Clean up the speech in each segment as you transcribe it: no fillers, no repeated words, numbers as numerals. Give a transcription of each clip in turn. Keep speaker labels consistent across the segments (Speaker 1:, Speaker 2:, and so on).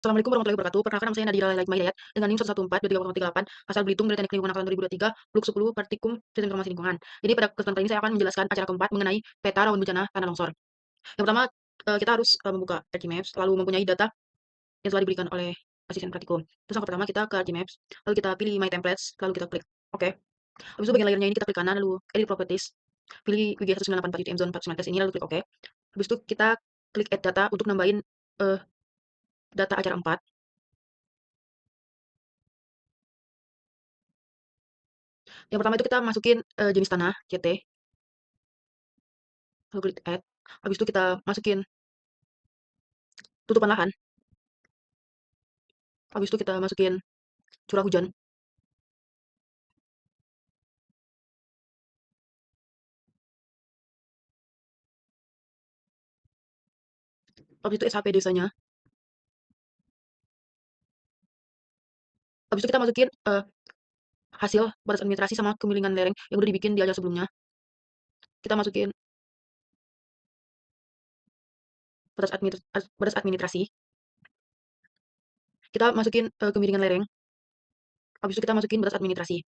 Speaker 1: Assalamualaikum warahmatullahi wabarakatuh. Perkenalkan nama saya Nadira Laila Hidayat dengan NIM 1142338, asal Belitung dari Teknik Lingkungan Angkatan 2023, Blok 10, Praktikum Sistem Informasi Lingkungan. Jadi pada kesempatan kali ini saya akan menjelaskan acara keempat mengenai peta rawan bencana tanah longsor. Yang pertama, kita harus membuka ArchiMaps, lalu mempunyai data yang telah diberikan oleh asisten praktikum. Terus yang pertama kita ke ArchiMaps, lalu kita pilih My Templates, lalu kita klik oke. Habis itu bagian layernya ini kita klik kanan, lalu Edit Properties, pilih WG 1984 UTM Zone 49 ini, lalu klik oke. Habis itu kita klik Add Data untuk nambahin data acara 4. Yang pertama itu kita masukin jenis tanah CT, lalu klik add. Habis itu kita masukin tutupan lahan. Habis itu kita masukin curah hujan. Habis itu SHP desanya. Habis itu kita masukin hasil batas administrasi sama kemiringan lereng yang udah dibikin di ajar sebelumnya. Kita masukin batas administrasi. Kita masukin kemiringan lereng. Habis itu kita masukin batas administrasi.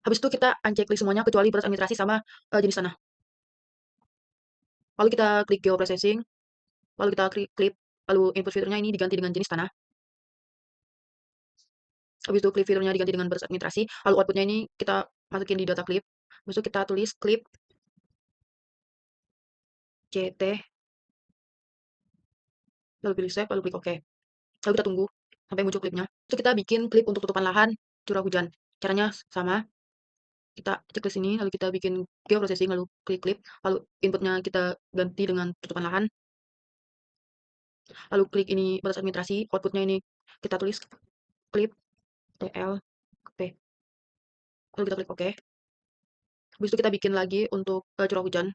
Speaker 1: Habis itu kita unchecklist semuanya kecuali batas administrasi sama jenis tanah. Lalu kita klik geoprocessing, lalu kita klik clip, lalu input fiturnya ini diganti dengan jenis tanah. Habis itu clip fiturnya diganti dengan batas administrasi, lalu outputnya ini kita masukin di data clip. Habis itu kita tulis clip CT, lalu pilih save, lalu klik OK. Lalu kita tunggu sampai muncul klipnya. Itu kita bikin klip untuk tutupan lahan curah hujan. Caranya sama, kita cek ke sini, lalu kita bikin geoprocessing, lalu klik klip, lalu inputnya kita ganti dengan tutupan lahan, lalu klik ini batas administrasi, outputnya ini kita tulis klip TLP, lalu kita klik OK. Habis itu kita bikin lagi untuk curah hujan,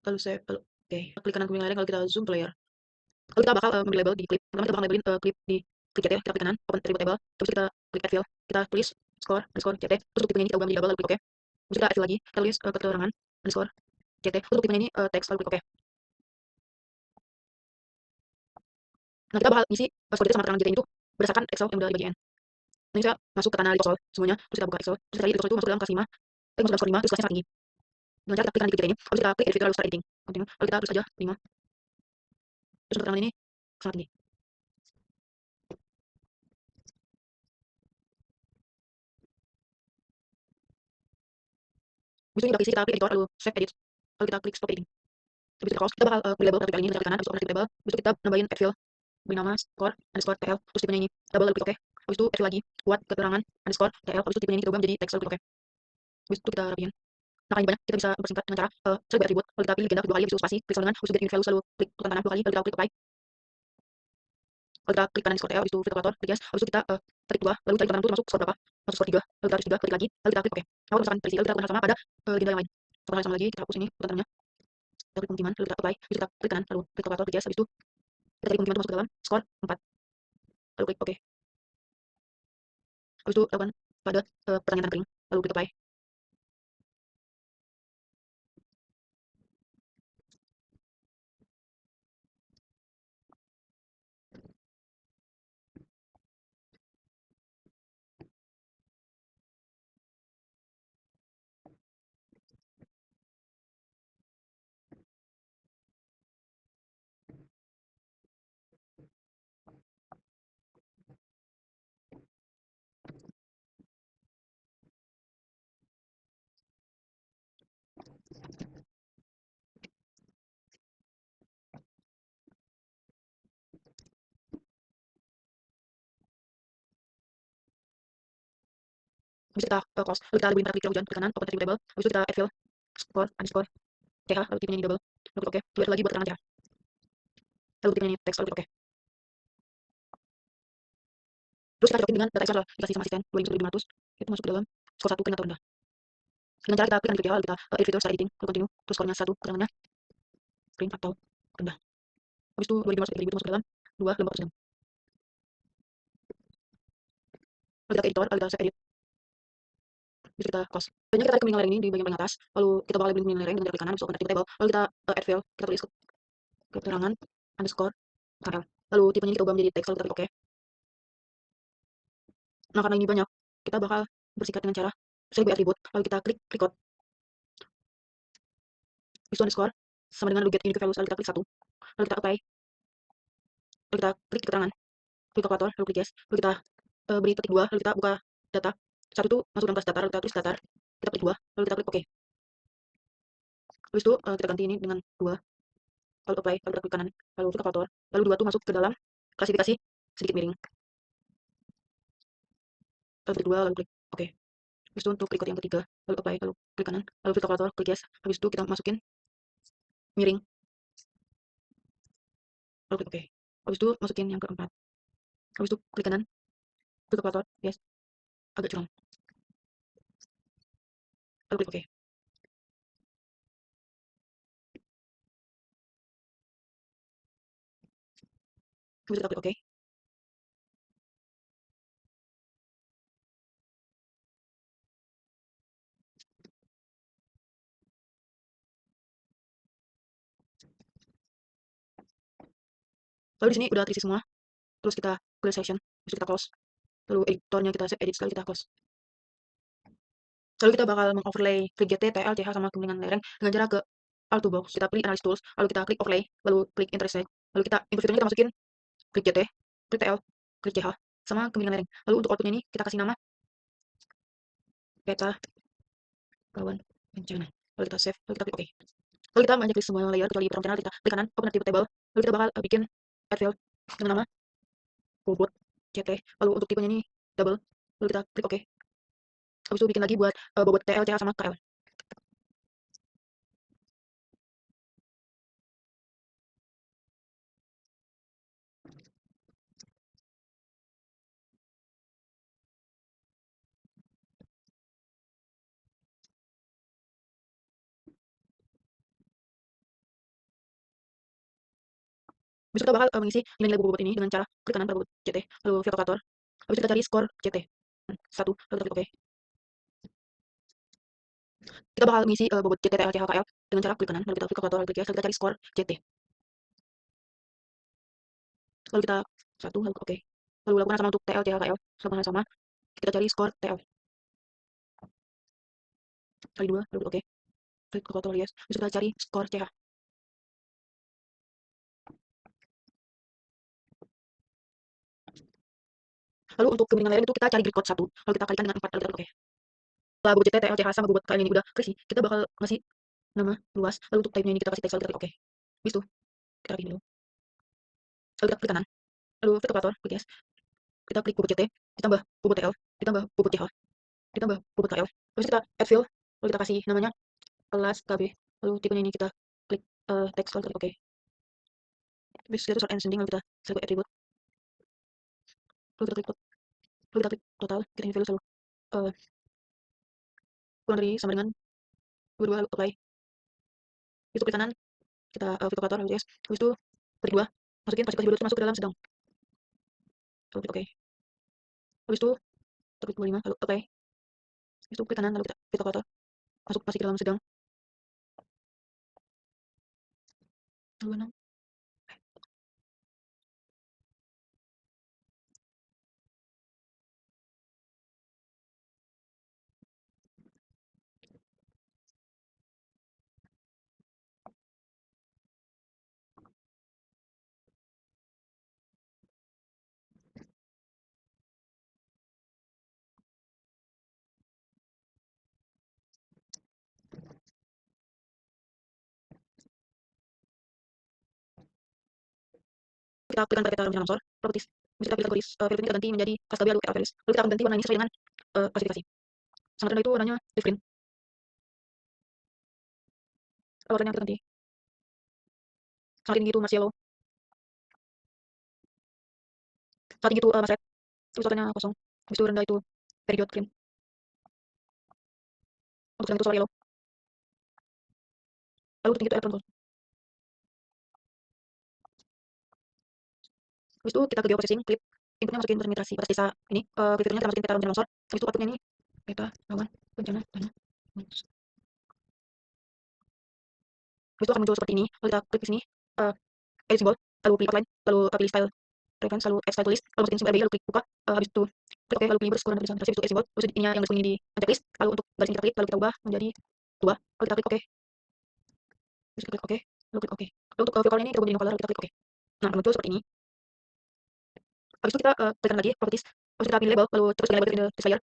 Speaker 1: lalu save, lalu oke. Klik kanan kemiring layar, lalu kita zoom ke layar. Lalu kita bakal ngambil label di klip. Pertama kita bakal labelin klip di klik CT, kita klik kanan, open attribute table. Terus kita klik add field, kita tulis score underscore CT. Terus untuk tipenya ini kita ubah menjadi double, lalu klik OK. Terus kita add field lagi, kita tulis keterangan underscore CT. Terus untuk tipenya ini teks, lalu klik OK. Nah kita bakal ngisi password kita sama keterangan CT itu berdasarkan Excel yang udah dibagiin. Nah ini saya masuk ke tanah di Excel semuanya, terus kita buka Excel. Terus kita lihat di Excel itu masuk dalam kelas 5, masuk dalam skor 5, terus kelasnya sangat tinggi. Dengan cara kita klik kanan di CT ini, terus kita klik edit fitur lalu start editing. Continue. Lalu kita tulis aja 5. Terus untuk keterangan ini sangat tinggi. Habis itu ini udah keisi, kita klik editor, lalu save edit. Lalu kita klik stop editing. Habis itu kita bakal beri label kali ini, kita klik kanan, habis itu open attribute table. Habis itu kita nambahin add field, beri nama score underscore TL, terus tipenya ini double, lalu klik OK. Habis itu add field lagi, buat keterangan underscore TL, habis itu tipenya ini kita ubah menjadi teks, lalu klik OK. Habis itu kita rapiin. Nah paling banyak kita bisa mempersingkat dengan cara select by attribute, lalu kita pilih legenda dua kali, habis itu spasi, klik sama dengan, habis itu get unit values, lalu klik tulisan tanah dua kali, lalu kita klik apply. Lalu kita klik kanan skor TL, habis itu filter kalkulator, klik yes, habis itu kita tarik 2, lalu cari tulisan itu masuk skor berapa, masuk skor 3, lalu kita tulis 3, klik lagi, lalu kita klik OK. Nah kalau misalkan terisi, lalu kita lakukan sama pada legenda yang lain. Contohnya sama lagi, kita hapus ini tulisannya, kita klik pemukiman, lalu kita apply, habis itu kita klik kanan, lalu klik kalkulator, klik yes, habis itu kita tarik pemukiman itu masuk ke dalam skor 4, lalu klik OK. Habis itu lakukan pada pertanyaan kering, lalu klik apply. Habis itu kita close, lalu kita labeling klik curah hujan, klik kanan, open attribute table, habis itu kita add field, score underscore CH, lalu tipenya ini double, lalu klik OK, lalu lagi buat keterangan CH, lalu tipenya ini teks, lalu klik OK. Terus kita cocokin dengan data Excel dikasih sama asisten 2500, itu masuk ke dalam skor 1 kering atau rendah. Dengan cara kita klik kanan klik lalu kita edit fitur start editing, lalu continue, terus skornya 1 keterangannya kering atau rendah. Habis itu 2500 itu masuk ke dalam 2 lembar sedang. Lalu kita ke editor, lalu kita save edit. Habis itu kita close. Selanjutnya kita tarik kemiringan lereng ini di bagian paling atas, lalu kita bakal label kemiringan lereng dengan jari klik kanan, habis itu open table, lalu kita add fill, kita tulis keterangan underscore KL. Lalu tipenya ini kita ubah menjadi teks, lalu kita klik OK. Nah, karena ini banyak, kita bakal bersikat dengan cara 1000 attribute, lalu kita klik record, is underscore sama dengan get unique values, lalu kita klik 1, lalu kita apply, lalu kita klik keterangan, klik kalkulator, lalu klik yes, lalu kita beri petik 2, lalu kita buka data. Satu itu masuk dalam kelas datar, lalu kita tulis datar, kita petik 2, lalu kita klik OK. Habis itu kita ganti ini dengan 2, lalu apply, lalu kita klik kanan, lalu klik kalkulator, lalu 2 itu masuk ke dalam klasifikasi sedikit miring. Lalu klik 2, lalu klik OK. Habis itu untuk record yang ketiga, lalu apply, lalu klik kanan, lalu klik kalkulator, klik yes. Habis itu kita masukin miring, lalu klik OK. Habis itu masukin yang keempat. Habis itu klik kanan, klik kalkulator, yes. Agak curam. Lalu klik OK. Habis itu kita klik OK. Lalu di sini udah terisi semua. Terus kita clear session, habis itu kita close. Lalu editornya kita save edit, sekali kita close. Lalu kita bakal mengoverlay klik GT, TL, CH sama kemiringan lereng dengan cara ke Alt Box. Kita pilih Analysis Tools, lalu kita klik Overlay, lalu klik Intersect. Lalu kita input fiturnya kita masukin klik GT, klik TL, klik CH sama kemiringan lereng. Lalu untuk outputnya ini kita kasih nama peta rawan bencana. Lalu kita save, lalu kita klik OK. Lalu kita klik semua layer kecuali bottom channel, kita klik kanan open active table. Lalu kita bakal bikin add field dengan nama bobot CT. Lalu untuk tipenya ini double. Lalu kita klik OK. Habis itu bikin lagi buat bobot TL, CH sama KL. Habis itu kita bakal mengisi nilai-nilai bobot ini dengan cara klik kanan pada bobot CT, lalu via kalkulator. Habis itu kita cari skor CT. 1, lalu kita klik OK. Kita bakal mengisi bobot CT, TL, CH, KL dengan cara klik kanan, lalu kita klik kalkulator, lalu klik yes, lalu kita cari skor CT. Lalu kita 1, lalu OK. Lalu lakukan sama untuk TL, CH, KL sama-sama. Kita cari skor TL. Kali 2, lalu OK. Klik kalkulator, yes. Habis itu kita cari skor CH. Lalu untuk kemiringan lereng itu kita cari grid code 1, lalu kita kalikan dengan 4, lalu kita klik OK. Setelah bobot CT, TL, CH sama bobot KL ini udah terisi, kita bakal ngasih nama luas, lalu untuk type-nya ini kita kasih teks, lalu kita klik OK. Habis itu kita rapiin dulu. Lalu kita klik kanan, lalu klik kalkulator, klik yes. Kita klik bobot CT, ditambah bobot TL, ditambah bobot CH, ditambah bobot KL. Terus kita add fill, lalu kita kasih namanya kelas KB. Lalu tipenya ini kita klik teks, lalu kita klik OK. Habis itu start and sending, lalu kita select attribute. Lalu kita klik lalu kita klik total, kita ini value selalu kurang dari sama dengan 22, lalu apply. Itu klik kanan, kita klik kalkulator, lalu yes. Habis itu klik 2, masukin klasifikasi bodoh masuk ke dalam sedang. Lalu klik OK. Habis itu kita klik 25, lalu apply. Habis itu klik kanan, lalu kita klik kalkulator, masih ke dalam sedang. 26. Kita aktifkan pada peta rambut longsor, properties. Bisa kita pilih kategoris, field ini kita ganti menjadi class KB, lalu kita values. Lalu kita akan ganti warna ini sesuai dengan klasifikasi. Sangat rendah itu warnanya leaf green. Kalau warnanya kita ganti sangat tinggi itu masih yellow. Sangat tinggi itu masih red. Terus warnanya kosong. Habis itu rendah itu period green. Untuk sedang itu solar yellow. Lalu untuk tinggi itu electron gold. Habis itu kita ke geoprocessing, clip. Inputnya masukin transmigrasi batas desa ini, fiturnya kita masukin peta rambut longsor. Habis itu outputnya ini peta rawan bencana tanah longsor. Habis itu akan muncul seperti ini, lalu kita klik di sini, edit simbol, lalu pilih outline, lalu pilih style reference, lalu add style to list, lalu masukin simbol RBI, lalu klik buka, habis itu klik OK, lalu pilih bersekuran dan tulisan habis itu edit simbol, terus ininya yang garis kuning ini di-checklist, lalu untuk garis ini kita klik, lalu kita ubah menjadi 2, lalu kita klik OK, terus kita klik OK, lalu klik OK. Lalu untuk view color ini kita ubah jadi no color, lalu kita klik OK. Nah, akan muncul seperti ini. Habis itu kita tekan lagi properties, habis itu kita pilih label, lalu terus pilih label in the text layer,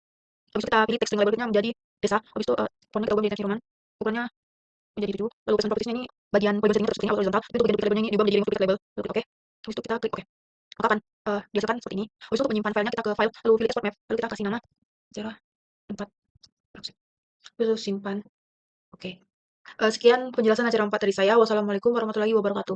Speaker 1: habis itu kita pilih text string labelnya menjadi desa, habis itu fontnya kita ubah menjadi Times New Roman, ukurannya menjadi 7, lalu placement properties-nya ini bagian polygon setting-nya terus setting horizontal, itu untuk bagian duplicate labelnya ini diubah menjadi remove duplicate label, lalu klik OK, habis itu kita klik OK. Maka akan dihasilkan seperti ini. Habis itu untuk menyimpan filenya kita ke file, lalu pilih export map, lalu kita kasih nama sejarah 4 terus simpan. Oke. Sekian penjelasan acara 4 dari saya. Wassalamualaikum warahmatullahi wabarakatuh.